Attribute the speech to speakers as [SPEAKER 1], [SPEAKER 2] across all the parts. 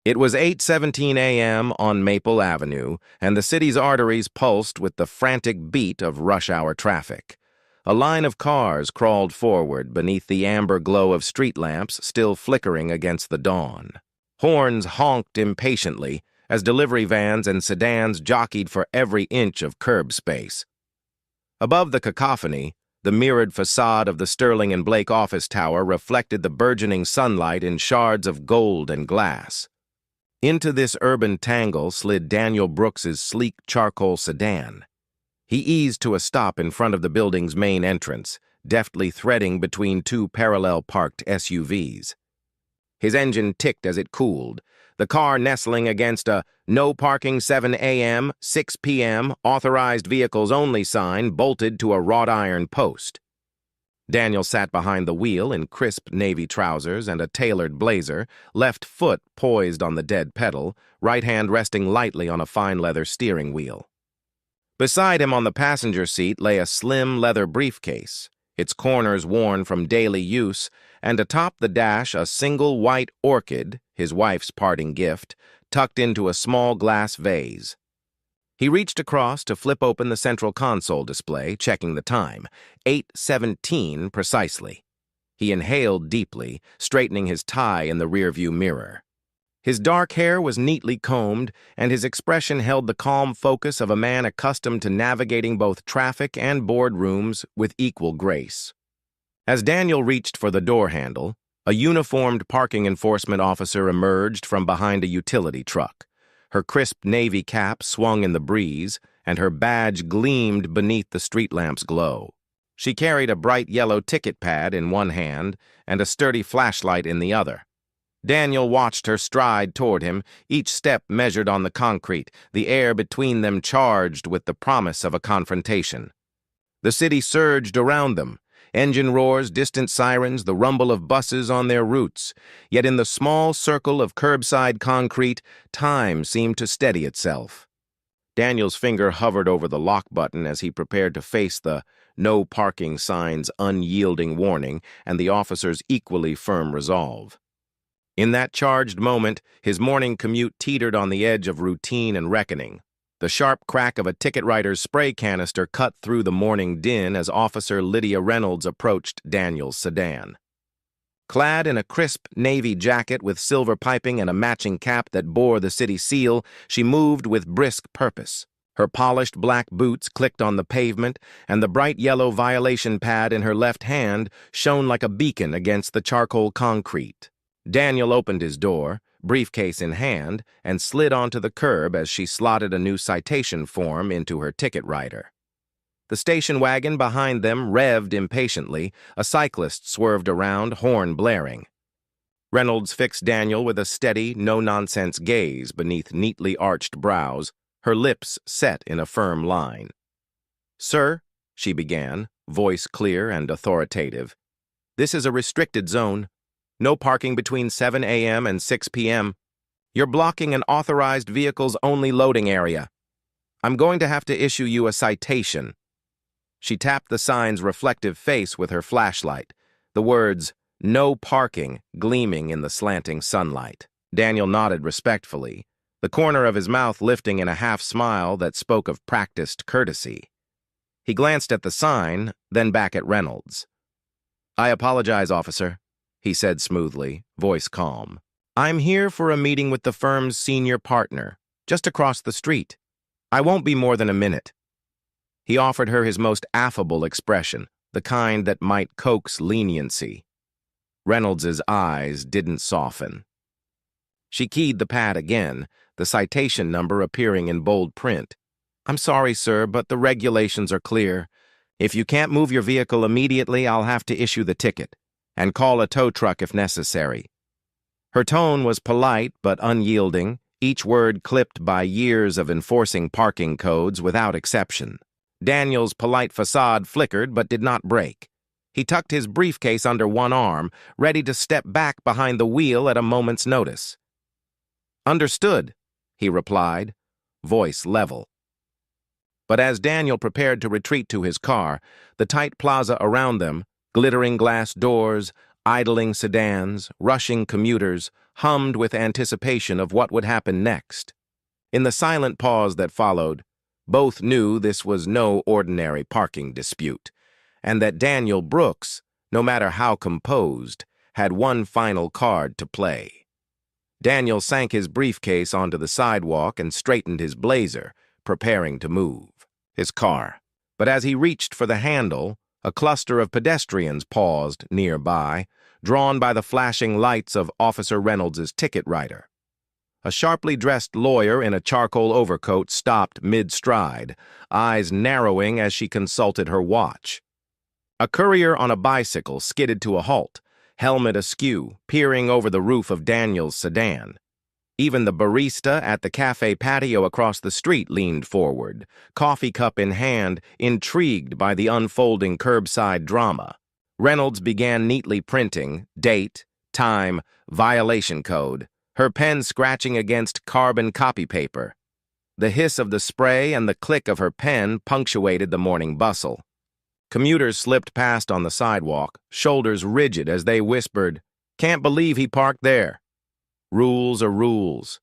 [SPEAKER 1] It was 8:17 a.m. on Maple Avenue, and the city's arteries pulsed with the frantic beat of rush-hour traffic. A line of cars crawled forward beneath the amber glow of street lamps still flickering against the dawn. Horns honked impatiently as delivery vans and sedans jockeyed for every inch of curb space. Above the cacophony, the mirrored facade of the Sterling and Blake office tower reflected the burgeoning sunlight in shards of gold and glass. Into this urban tangle slid Daniel Brooks's sleek charcoal sedan. He eased to a stop in front of the building's main entrance, deftly threading between two parallel-parked SUVs. His engine ticked as it cooled, the car nestling against a "No Parking 7 a.m., 6 p.m., Authorized Vehicles Only" sign bolted to a wrought iron post. Daniel sat behind the wheel in crisp navy trousers and a tailored blazer, left foot poised on the dead pedal, right hand resting lightly on a fine leather steering wheel. Beside him on the passenger seat lay a slim leather briefcase, its corners worn from daily use, and atop the dash a single white orchid, his wife's parting gift, tucked into a small glass vase. He reached across to flip open the central console display, checking the time, 8:17 precisely. He inhaled deeply, straightening his tie in the rearview mirror. His dark hair was neatly combed, and his expression held the calm focus of a man accustomed to navigating both traffic and boardrooms with equal grace. As Daniel reached for the door handle, a uniformed parking enforcement officer emerged from behind a utility truck. Her crisp navy cap swung in the breeze, and her badge gleamed beneath the street lamp's glow. She carried a bright yellow ticket pad in one hand and a sturdy flashlight in the other. Daniel watched her stride toward him, each step measured on the concrete, the air between them charged with the promise of a confrontation. The city surged around them. Engine roars, distant sirens, the rumble of buses on their routes. Yet in the small circle of curbside concrete, time seemed to steady itself. Daniel's finger hovered over the lock button as he prepared to face the "No Parking" sign's unyielding warning and the officer's equally firm resolve. In that charged moment, his morning commute teetered on the edge of routine and reckoning. The sharp crack of a ticket writer's spray canister cut through the morning din as Officer Lydia Reynolds approached Daniel's sedan. Clad in a crisp navy jacket with silver piping and a matching cap that bore the city seal, she moved with brisk purpose. Her polished black boots clicked on the pavement, and the bright yellow violation pad in her left hand shone like a beacon against the charcoal concrete. Daniel opened his door, briefcase in hand, and slid onto the curb as she slotted a new citation form into her ticket writer. The station wagon behind them revved impatiently. A cyclist swerved around, horn blaring. Reynolds fixed Daniel with a steady, no-nonsense gaze beneath neatly arched brows, her lips set in a firm line. "Sir," she began, voice clear and authoritative, "this is a restricted zone. No parking between 7 a.m. and 6 p.m. You're blocking an authorized vehicles only loading area. I'm going to have to issue you a citation." She tapped the sign's reflective face with her flashlight, the words "No Parking" gleaming in the slanting sunlight. Daniel nodded respectfully, the corner of his mouth lifting in a half-smile that spoke of practiced courtesy. He glanced at the sign, then back at Reynolds. "I apologize, officer," he said smoothly, voice calm. "I'm here for a meeting with the firm's senior partner, just across the street. I won't be more than a minute." He offered her his most affable expression, the kind that might coax leniency. Reynolds's eyes didn't soften. She keyed the pad again, the citation number appearing in bold print. "I'm sorry, sir, but the regulations are clear. If you can't move your vehicle immediately, I'll have to issue the ticket, and call a tow truck if necessary." Her tone was polite but unyielding, each word clipped by years of enforcing parking codes without exception. Daniel's polite facade flickered but did not break. He tucked his briefcase under one arm, ready to step back behind the wheel at a moment's notice. "Understood," he replied, voice level. But as Daniel prepared to retreat to his car, the tight plaza around them, glittering glass doors, idling sedans, rushing commuters, hummed with anticipation of what would happen next. In the silent pause that followed, both knew this was no ordinary parking dispute, and that Daniel Brooks, no matter how composed, had one final card to play. Daniel sank his briefcase onto the sidewalk and straightened his blazer, preparing to move his car. But as he reached for the handle, a cluster of pedestrians paused nearby, drawn by the flashing lights of Officer Reynolds's ticket writer. A sharply dressed lawyer in a charcoal overcoat stopped mid-stride, eyes narrowing as she consulted her watch. A courier on a bicycle skidded to a halt, helmet askew, peering over the roof of Daniel's sedan. Even the barista at the cafe patio across the street leaned forward, coffee cup in hand, intrigued by the unfolding curbside drama. Reynolds began neatly printing date, time, violation code, her pen scratching against carbon copy paper. The hiss of the spray and the click of her pen punctuated the morning bustle. Commuters slipped past on the sidewalk, shoulders rigid as they whispered, "Can't believe he parked there." Rules are rules.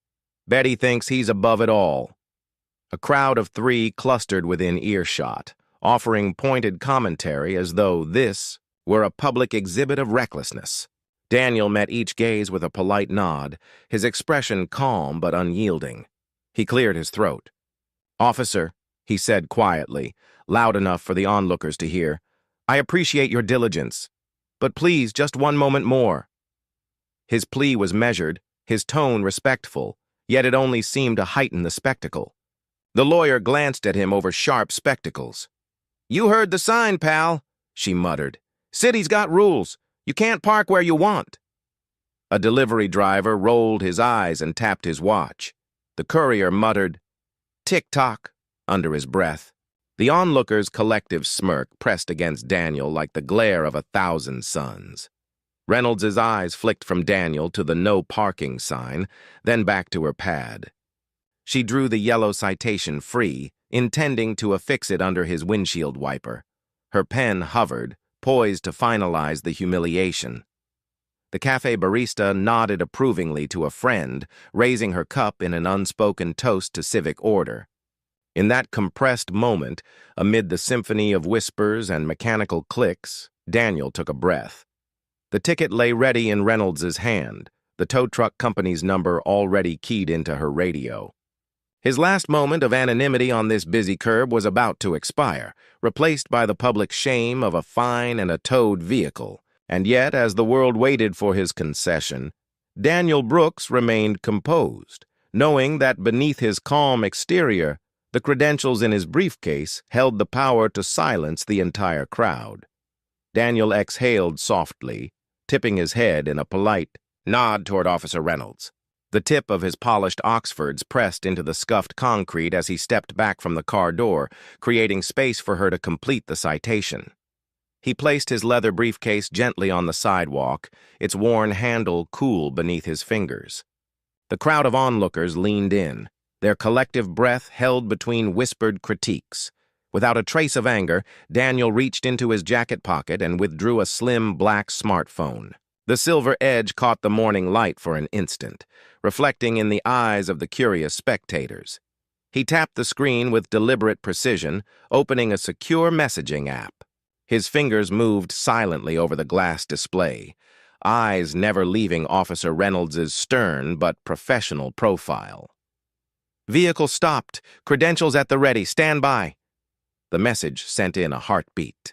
[SPEAKER 1] Betty thinks he's above it all. A crowd of three clustered within earshot, offering pointed commentary as though this were a public exhibit of recklessness. Daniel met each gaze with a polite nod, his expression calm but unyielding. He cleared his throat. "Officer," he said quietly, loud enough for the onlookers to hear, "I appreciate your diligence, but please, just one moment more." His plea was measured, his tone respectful, yet it only seemed to heighten the spectacle. The lawyer glanced at him over sharp spectacles. "You heard the sign, pal," she muttered. "City's got rules. You can't park where you want." A delivery driver rolled his eyes and tapped his watch. The courier muttered, "Tick-tock," under his breath. The onlookers' collective smirk pressed against Daniel like the glare of 1,000 suns. Reynolds's eyes flicked from Daniel to the no parking sign, then back to her pad. She drew the yellow citation free, intending to affix it under his windshield wiper. Her pen hovered, poised to finalize the humiliation. The cafe barista nodded approvingly to a friend, raising her cup in an unspoken toast to civic order. In that compressed moment, amid the symphony of whispers and mechanical clicks, Daniel took a breath. The ticket lay ready in Reynolds's hand, the tow truck company's number already keyed into her radio. His last moment of anonymity on this busy curb was about to expire, replaced by the public shame of a fine and a towed vehicle. And yet, as the world waited for his concession, Daniel Brooks remained composed, knowing that beneath his calm exterior, the credentials in his briefcase held the power to silence the entire crowd. Daniel exhaled softly, tipping his head in a polite nod toward Officer Reynolds. The tip of his polished Oxfords pressed into the scuffed concrete as he stepped back from the car door, creating space for her to complete the citation. He placed his leather briefcase gently on the sidewalk, its worn handle cool beneath his fingers. The crowd of onlookers leaned in, their collective breath held between whispered critiques. Without a trace of anger, Daniel reached into his jacket pocket and withdrew a slim black smartphone. The silver edge caught the morning light for an instant, reflecting in the eyes of the curious spectators. He tapped the screen with deliberate precision, opening a secure messaging app. His fingers moved silently over the glass display, eyes never leaving Officer Reynolds's stern but professional profile. "Vehicle stopped. Credentials at the ready. Stand by." The message sent in a heartbeat.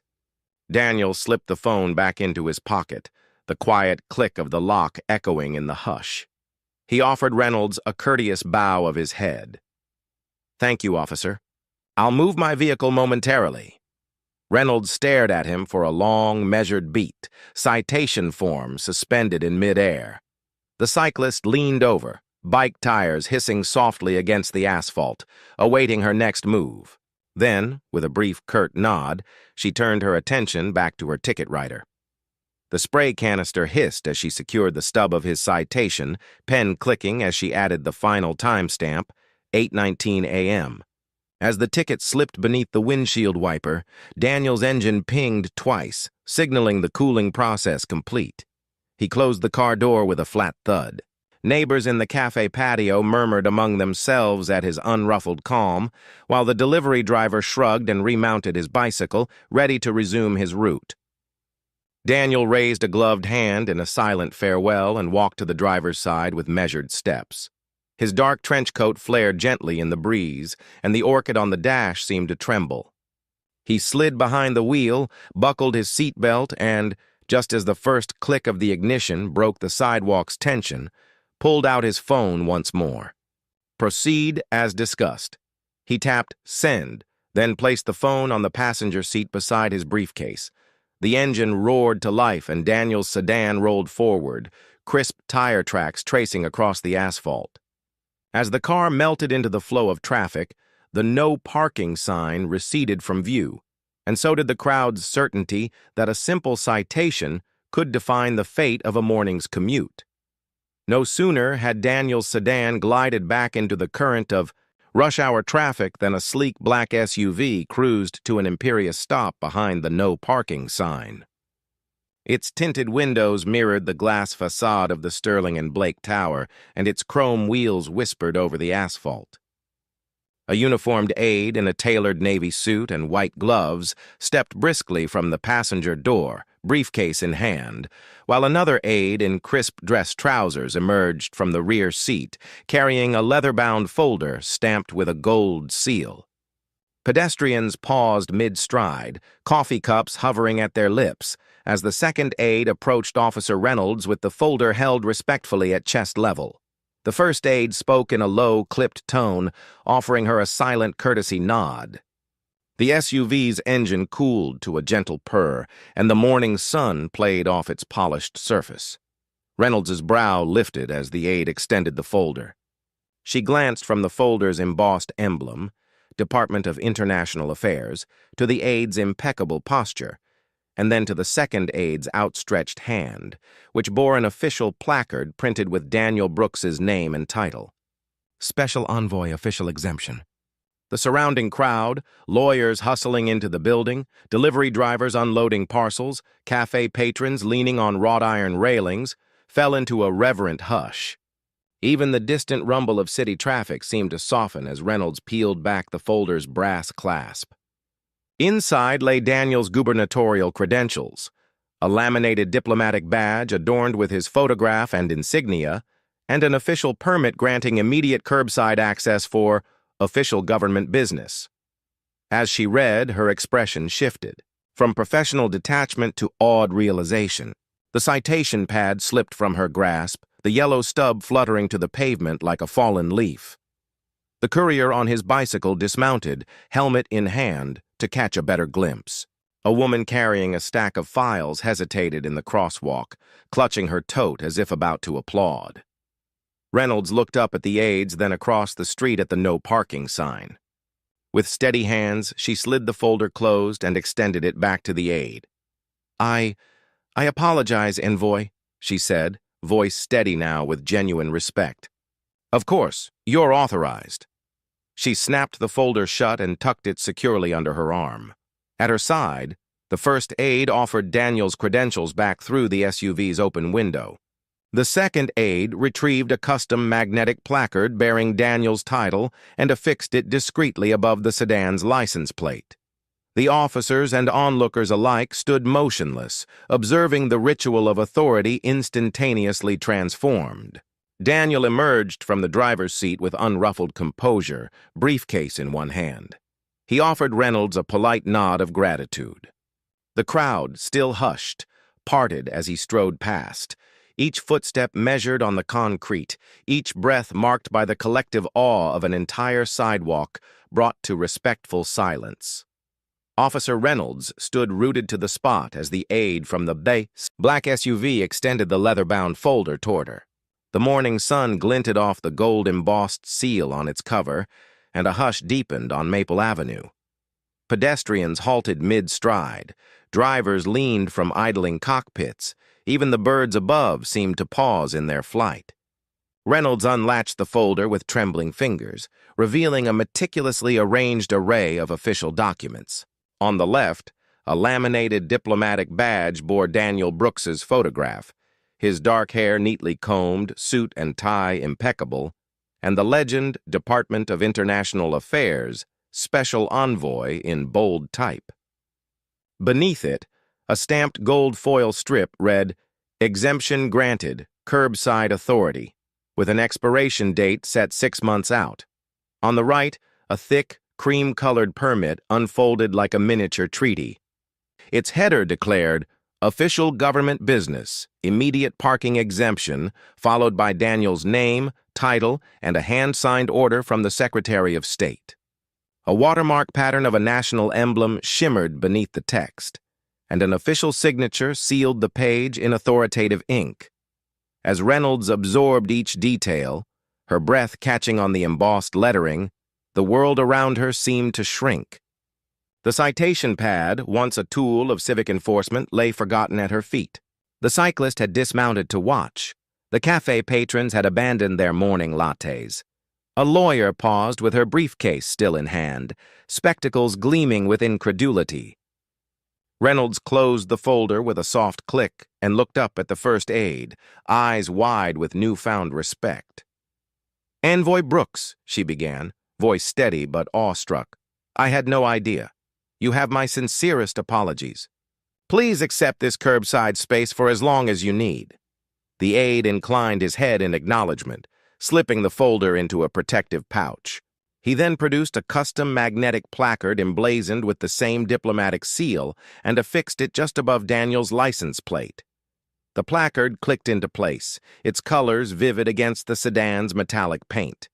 [SPEAKER 1] Daniel slipped the phone back into his pocket, the quiet click of the lock echoing in the hush. He offered Reynolds a courteous bow of his head. "Thank you, officer. I'll move my vehicle momentarily." Reynolds stared at him for a long, measured beat, citation form suspended in midair. The cyclist leaned over, bike tires hissing softly against the asphalt, awaiting her next move. Then, with a brief curt nod, she turned her attention back to her ticket writer. The spray canister hissed as she secured the stub of his citation, pen clicking as she added the final timestamp, 8:19 a.m. As the ticket slipped beneath the windshield wiper, Daniel's engine pinged twice, signaling the cooling process complete. He closed the car door with a flat thud. Neighbors in the cafe patio murmured among themselves at his unruffled calm, while the delivery driver shrugged and remounted his bicycle, ready to resume his route. Daniel raised a gloved hand in a silent farewell and walked to the driver's side with measured steps. His dark trench coat flared gently in the breeze, and the orchid on the dash seemed to tremble. He slid behind the wheel, buckled his seatbelt, and, just as the first click of the ignition broke the sidewalk's tension, pulled out his phone once more. Proceed as discussed. He tapped send, then placed the phone on the passenger seat beside his briefcase. The engine roared to life and Daniel's sedan rolled forward, crisp tire tracks tracing across the asphalt. As the car melted into the flow of traffic, the no parking sign receded from view, and so did the crowd's certainty that a simple citation could define the fate of a morning's commute. No sooner had Daniel's sedan glided back into the current of rush-hour traffic than a sleek black SUV cruised to an imperious stop behind the no parking sign. Its tinted windows mirrored the glass facade of the Sterling and Blake Tower, and its chrome wheels whispered over the asphalt. A uniformed aide in a tailored navy suit and white gloves stepped briskly from the passenger door, briefcase in hand, while another aide in crisp dress trousers emerged from the rear seat, carrying a leather-bound folder stamped with a gold seal. Pedestrians paused mid-stride, coffee cups hovering at their lips, as the second aide approached Officer Reynolds with the folder held respectfully at chest level. The first aide spoke in a low, clipped tone, offering her a silent courtesy nod. The SUV's engine cooled to a gentle purr, and the morning sun played off its polished surface. Reynolds's brow lifted as the aide extended the folder. She glanced from the folder's embossed emblem, Department of International Affairs, to the aide's impeccable posture, and then to the second aide's outstretched hand, which bore an official placard printed with Daniel Brooks's name and title. Special Envoy Official Exemption. The surrounding crowd, lawyers hustling into the building, delivery drivers unloading parcels, cafe patrons leaning on wrought iron railings, fell into a reverent hush. Even the distant rumble of city traffic seemed to soften as Reynolds peeled back the folder's brass clasp. Inside lay Daniel's gubernatorial credentials, a laminated diplomatic badge adorned with his photograph and insignia, and an official permit granting immediate curbside access for official government business. As she read, her expression shifted, from professional detachment to awed realization. The citation pad slipped from her grasp, the yellow stub fluttering to the pavement like a fallen leaf. The courier on his bicycle dismounted, helmet in hand, to catch a better glimpse. A woman carrying a stack of files hesitated in the crosswalk, clutching her tote as if about to applaud. Reynolds looked up at the aides, then across the street at the no parking sign. With steady hands, she slid the folder closed and extended it back to the aide. I apologize, Envoy, she said, voice steady now with genuine respect. Of course, you're authorized. She snapped the folder shut and tucked it securely under her arm. At her side, the first aide offered Daniel's credentials back through the SUV's open window. The second aide retrieved a custom magnetic placard bearing Daniel's title and affixed it discreetly above the sedan's license plate. The officers and onlookers alike stood motionless, observing the ritual of authority instantaneously transformed. Daniel emerged from the driver's seat with unruffled composure, briefcase in one hand. He offered Reynolds a polite nod of gratitude. The crowd, still hushed, parted as he strode past, each footstep measured on the concrete, each breath marked by the collective awe of an entire sidewalk brought to respectful silence. Officer Reynolds stood rooted to the spot as the aide from the black SUV extended the leather-bound folder toward her. The morning sun glinted off the gold-embossed seal on its cover, and a hush deepened on Maple Avenue. Pedestrians halted mid-stride. Drivers leaned from idling cockpits. Even the birds above seemed to pause in their flight. Reynolds unlatched the folder with trembling fingers, revealing a meticulously arranged array of official documents. On the left, a laminated diplomatic badge bore Daniel Brooks's photograph. his dark hair neatly combed, suit and tie impeccable, and the legend Department of International Affairs, Special Envoy in bold type. Beneath it, a stamped gold foil strip read, "Exemption granted, curbside authority," with an expiration date set 6 months out. On the right, a thick, cream-colored permit unfolded like a miniature treaty. Its header declared, "Official government business, immediate parking exemption," followed by Daniel's name, title, and a hand-signed order from the Secretary of State. A watermark pattern of a national emblem shimmered beneath the text, and an official signature sealed the page in authoritative ink. As Reynolds absorbed each detail, her breath catching on the embossed lettering, the world around her seemed to shrink. The citation pad, once a tool of civic enforcement, lay forgotten at her feet. The cyclist had dismounted to watch. The cafe patrons had abandoned their morning lattes. A lawyer paused with her briefcase still in hand, spectacles gleaming with incredulity. Reynolds closed the folder with a soft click and looked up at the first aide, eyes wide with newfound respect. "Envoy Brooks," she began, voice steady but awestruck. "I had no idea. You have my sincerest apologies. Please accept this curbside space for as long as you need." The aide inclined his head in acknowledgement, slipping the folder into a protective pouch. He then produced a custom magnetic placard emblazoned with the same diplomatic seal and affixed it just above Daniel's license plate. The placard clicked into place, its colors vivid against the sedan's metallic paint.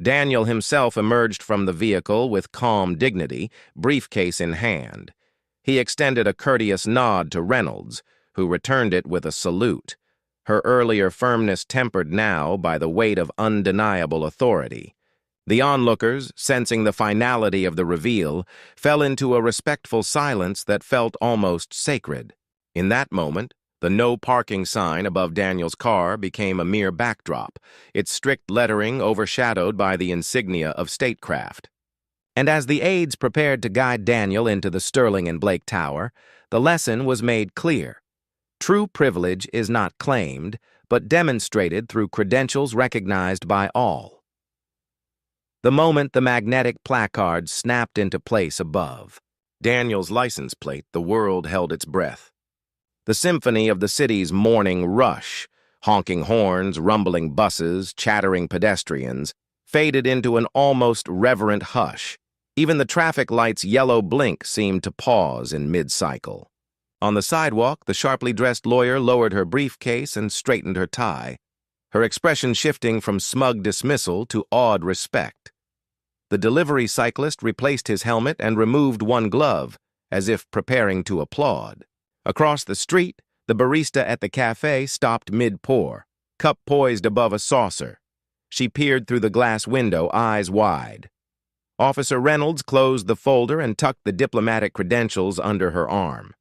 [SPEAKER 1] Daniel himself emerged from the vehicle with calm dignity, briefcase in hand. He extended a courteous nod to Reynolds, who returned it with a salute, her earlier firmness tempered now by the weight of undeniable authority. The onlookers, sensing the finality of the reveal, fell into a respectful silence that felt almost sacred. In that moment, the no parking sign above Daniel's car became a mere backdrop, its strict lettering overshadowed by the insignia of statecraft. And as the aides prepared to guide Daniel into the Sterling and Blake Tower, the lesson was made clear. True privilege is not claimed, but demonstrated through credentials recognized by all. The moment the magnetic placard snapped into place above Daniel's license plate, the world held its breath. The symphony of the city's morning rush, honking horns, rumbling buses, chattering pedestrians, faded into an almost reverent hush. Even the traffic light's yellow blink seemed to pause in mid-cycle. On the sidewalk, the sharply dressed lawyer lowered her briefcase and straightened her tie, her expression shifting from smug dismissal to awed respect. The delivery cyclist replaced his helmet and removed one glove, as if preparing to applaud. Across the street, the barista at the cafe stopped mid-pour, cup poised above a saucer. She peered through the glass window, eyes wide. Officer Reynolds closed the folder and tucked the diplomatic credentials under her arm.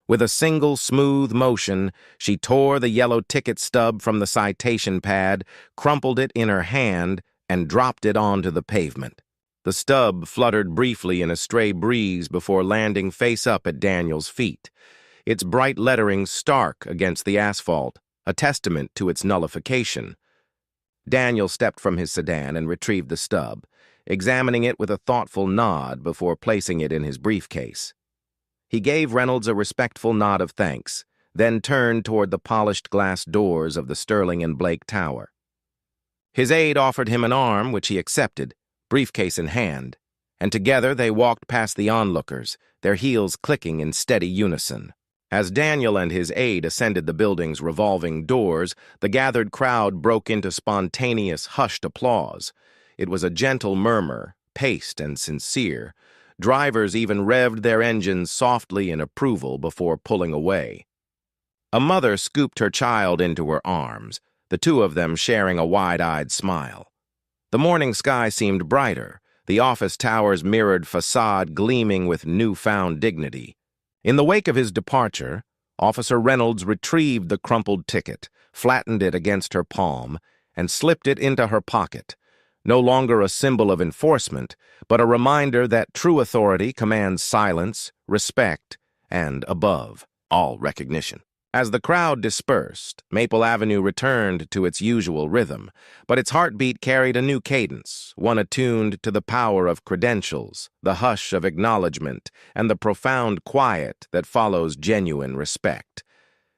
[SPEAKER 1] With a single smooth motion, she tore the yellow ticket stub from the citation pad, crumpled it in her hand, and dropped it onto the pavement. The stub fluttered briefly in a stray breeze before landing face up at Daniel's feet, its bright lettering stark against the asphalt, a testament to its nullification. Daniel stepped from his sedan and retrieved the stub, examining it with a thoughtful nod before placing it in his briefcase. He gave Reynolds a respectful nod of thanks, then turned toward the polished glass doors of the Sterling and Blake Tower. His aide offered him an arm, which he accepted, briefcase in hand, and together they walked past the onlookers, their heels clicking in steady unison. As Daniel and his aide ascended the building's revolving doors, the gathered crowd broke into spontaneous, hushed applause. It was a gentle murmur, paced and sincere. Drivers even revved their engines softly in approval before pulling away. A mother scooped her child into her arms, the two of them sharing a wide-eyed smile. The morning sky seemed brighter, the office tower's mirrored facade gleaming with newfound dignity. In the wake of his departure, Officer Reynolds retrieved the crumpled ticket, flattened it against her palm, and slipped it into her pocket, no longer a symbol of enforcement, but a reminder that true authority commands silence, respect, and, above all, recognition. As the crowd dispersed, Maple Avenue returned to its usual rhythm, but its heartbeat carried a new cadence, one attuned to the power of credentials, the hush of acknowledgement, and the profound quiet that follows genuine respect.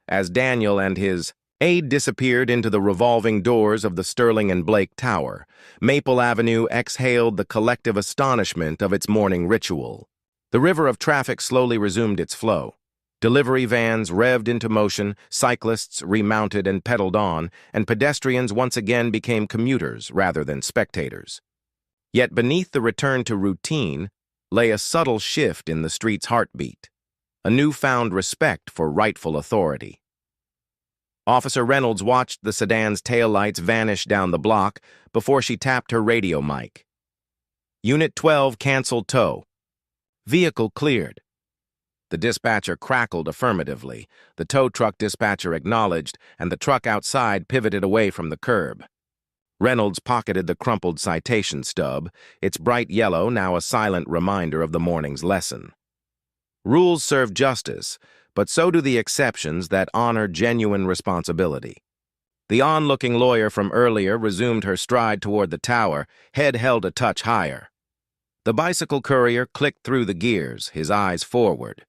[SPEAKER 1] As Daniel and his aide disappeared into the revolving doors of the Sterling and Blake Tower, Maple Avenue exhaled the collective astonishment of its morning ritual. The river of traffic slowly resumed its flow. Delivery vans revved into motion, cyclists remounted and pedaled on, and pedestrians once again became commuters rather than spectators. Yet beneath the return to routine lay a subtle shift in the street's heartbeat, a newfound respect for rightful authority. Officer Reynolds watched the sedan's taillights vanish down the block before she tapped her radio mic. Unit 12 canceled tow. Vehicle cleared. The dispatcher crackled affirmatively. The tow truck dispatcher acknowledged, and the truck outside pivoted away from the curb. Reynolds pocketed the crumpled citation stub, its bright yellow now a silent reminder of the morning's lesson. Rules serve justice, but so do the exceptions that honor genuine responsibility. The onlooking lawyer from earlier resumed her stride toward the tower, head held a touch higher. The bicycle courier clicked through the gears, his eyes forward.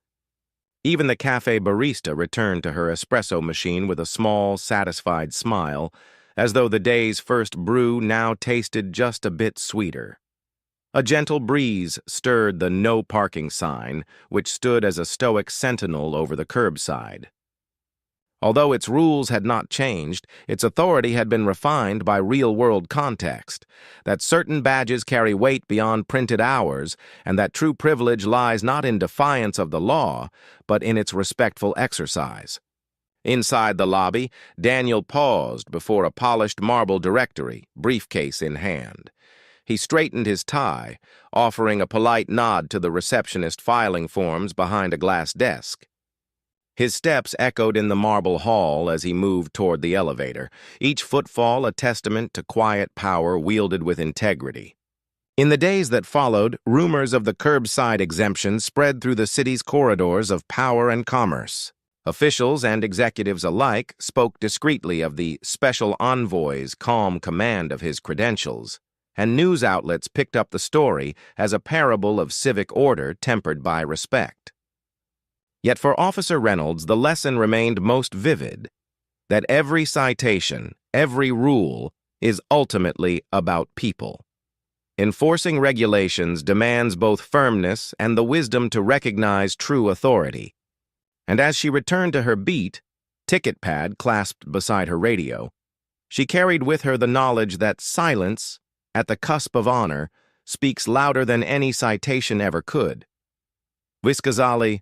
[SPEAKER 1] Even the cafe barista returned to her espresso machine with a small, satisfied smile, as though the day's first brew now tasted just a bit sweeter. A gentle breeze stirred the no parking sign, which stood as a stoic sentinel over the curbside. Although its rules had not changed, its authority had been refined by real-world context, that certain badges carry weight beyond printed hours, and that true privilege lies not in defiance of the law, but in its respectful exercise. Inside the lobby, Daniel paused before a polished marble directory, briefcase in hand. He straightened his tie, offering a polite nod to the receptionist filing forms behind a glass desk. His steps echoed in the marble hall as he moved toward the elevator, each footfall a testament to quiet power wielded with integrity. In the days that followed, rumors of the curbside exemption spread through the city's corridors of power and commerce. Officials and executives alike spoke discreetly of the special envoy's calm command of his credentials, and news outlets picked up the story as a parable of civic order tempered by respect. Yet for Officer Reynolds, the lesson remained most vivid, that every citation, every rule, is ultimately about people. Enforcing regulations demands both firmness and the wisdom to recognize true authority. And as she returned to her beat, ticket pad clasped beside her radio, she carried with her the knowledge that silence, at the cusp of honor, speaks louder than any citation ever could. Viscazali,